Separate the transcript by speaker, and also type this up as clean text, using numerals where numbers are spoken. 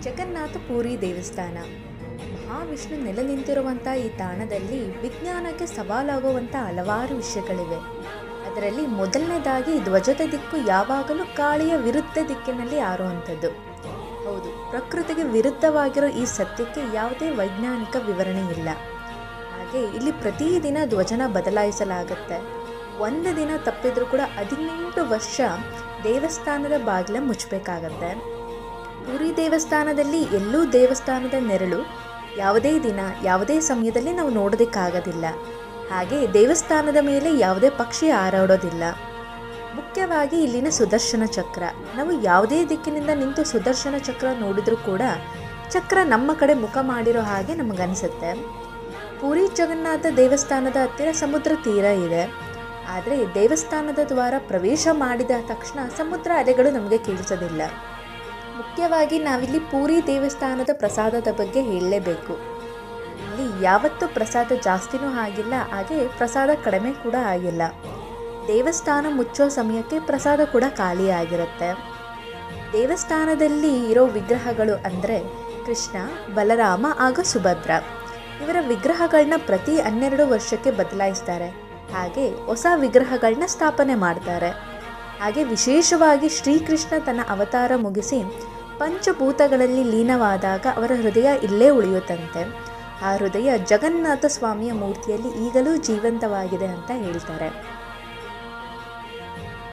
Speaker 1: ಜಗನ್ನಾಥ ಪುರಿ ದೇವಸ್ಥಾನ. ಮಹಾವಿಷ್ಣು ನೆಲೆ ನಿಂತಿರುವಂಥ ಈ ತಾಣದಲ್ಲಿ ವಿಜ್ಞಾನಕ್ಕೆ ಸವಾಲಾಗುವಂಥ ಹಲವಾರು ವಿಷಯಗಳಿವೆ. ಅದರಲ್ಲಿ ಮೊದಲನೇದಾಗಿ ಧ್ವಜದ ದಿಕ್ಕು ಯಾವಾಗಲೂ ಗಾಳಿಯ ವಿರುದ್ಧ ದಿಕ್ಕಿನಲ್ಲಿ ಹಾರುವಂಥದ್ದು. ಹೌದು, ಪ್ರಕೃತಿಗೆ ವಿರುದ್ಧವಾಗಿರೋ ಈ ಸತ್ಯಕ್ಕೆ ಯಾವುದೇ ವೈಜ್ಞಾನಿಕ ವಿವರಣೆ ಇಲ್ಲ. ಹಾಗೆ ಇಲ್ಲಿ ಪ್ರತಿದಿನ ಧ್ವಜನ ಬದಲಾಯಿಸಲಾಗುತ್ತೆ. ಒಂದು ದಿನ ತಪ್ಪಿದ್ರೂ ಕೂಡ 18 ವರ್ಷ ದೇವಸ್ಥಾನದ ಬಾಗಿಲ ಮುಚ್ಚಬೇಕಾಗತ್ತೆ. ಪುರಿ ದೇವಸ್ಥಾನದಲ್ಲಿ ಎಲ್ಲೂ ದೇವಸ್ಥಾನದ ನೆರಳು ಯಾವುದೇ ದಿನ ಯಾವುದೇ ಸಮಯದಲ್ಲಿ ನಾವು ನೋಡೋದಕ್ಕಾಗೋದಿಲ್ಲ. ಹಾಗೆ ದೇವಸ್ಥಾನದ ಮೇಲೆ ಯಾವುದೇ ಪಕ್ಷಿ ಹಾರಾಡೋದಿಲ್ಲ. ಮುಖ್ಯವಾಗಿ ಇಲ್ಲಿನ ಸುದರ್ಶನ ಚಕ್ರ. ನಾವು ಯಾವುದೇ ದಿಕ್ಕಿನಿಂದ ನಿಂತು ಸುದರ್ಶನ ಚಕ್ರ ನೋಡಿದ್ರೂ ಕೂಡ ಚಕ್ರ ನಮ್ಮ ಕಡೆ ಮುಖ ಮಾಡಿರೋ ಹಾಗೆ ನಮಗನ್ಸುತ್ತೆ. ಪುರಿ ಜಗನ್ನಾಥ ದೇವಸ್ಥಾನದ ಹತ್ತಿರ ಸಮುದ್ರ ತೀರ ಇದೆ. ಆದರೆ ದೇವಸ್ಥಾನದ ದ್ವಾರ ಪ್ರವೇಶ ಮಾಡಿದ ತಕ್ಷಣ ಸಮುದ್ರ ಅಲೆಗಳು ನಮಗೆ ಕೇಳಿಸೋದಿಲ್ಲ. ಮುಖ್ಯವಾಗಿ ನಾವಿಲ್ಲಿ ಪುರಿ ದೇವಸ್ಥಾನದ ಪ್ರಸಾದದ ಬಗ್ಗೆ ಹೇಳಲೇಬೇಕು. ಇಲ್ಲಿ ಯಾವತ್ತೂ ಪ್ರಸಾದ ಜಾಸ್ತಿನೂ ಆಗಿಲ್ಲ, ಹಾಗೆ ಪ್ರಸಾದ ಕಡಿಮೆ ಕೂಡ ಆಗಿಲ್ಲ. ದೇವಸ್ಥಾನ ಮುಚ್ಚೋ ಸಮಯಕ್ಕೆ ಪ್ರಸಾದ ಕೂಡ ಖಾಲಿ ಆಗಿರುತ್ತೆ. ದೇವಸ್ಥಾನದಲ್ಲಿ ಇರೋ ವಿಗ್ರಹಗಳು ಅಂದರೆ ಕೃಷ್ಣ, ಬಲರಾಮ ಹಾಗೂ ಸುಭದ್ರ. ಇವರ ವಿಗ್ರಹಗಳನ್ನ ಪ್ರತಿ 12 ವರ್ಷಕ್ಕೆ ಬದಲಾಯಿಸ್ತಾರೆ. ಹಾಗೆ ಹೊಸ ವಿಗ್ರಹಗಳನ್ನ ಸ್ಥಾಪನೆ ಮಾಡ್ತಾರೆ. ಹಾಗೆ ವಿಶೇಷವಾಗಿ ಶ್ರೀಕೃಷ್ಣ ತನ್ನ ಅವತಾರ ಮುಗಿಸಿ ಪಂಚಭೂತಗಳಲ್ಲಿ ಲೀನವಾದಾಗ ಅವರ ಹೃದಯ ಇಲ್ಲೇ ಉಳಿಯುತ್ತಂತೆ. ಆ ಹೃದಯ ಜಗನ್ನಾಥ ಸ್ವಾಮಿಯ ಮೂರ್ತಿಯಲ್ಲಿ ಈಗಲೂ ಜೀವಂತವಾಗಿದೆ ಅಂತ ಹೇಳ್ತಾರೆ.